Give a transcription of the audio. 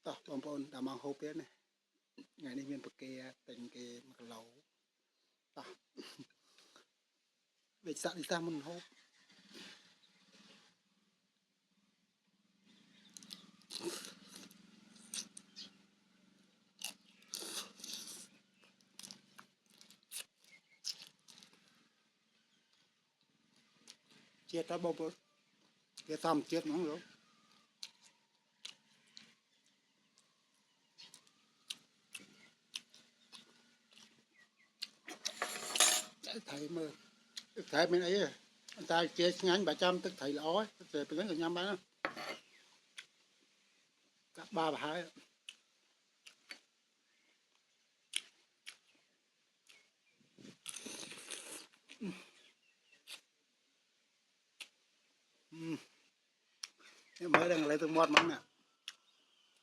tỏ bông bông đã mang hộp này ngày nay miền bắc kia tình kia mặc lẩu tỏ về xã đi ta mình hộp chết ra bông bông cái tầm chết nó rồi thầy mơ thầy bên ấy anh ta chia ngắn 300 tức thầy lõ ấy rồi bên đấy người nhắm bán cả ba và hai mới đang lấy tôi mót mắm nè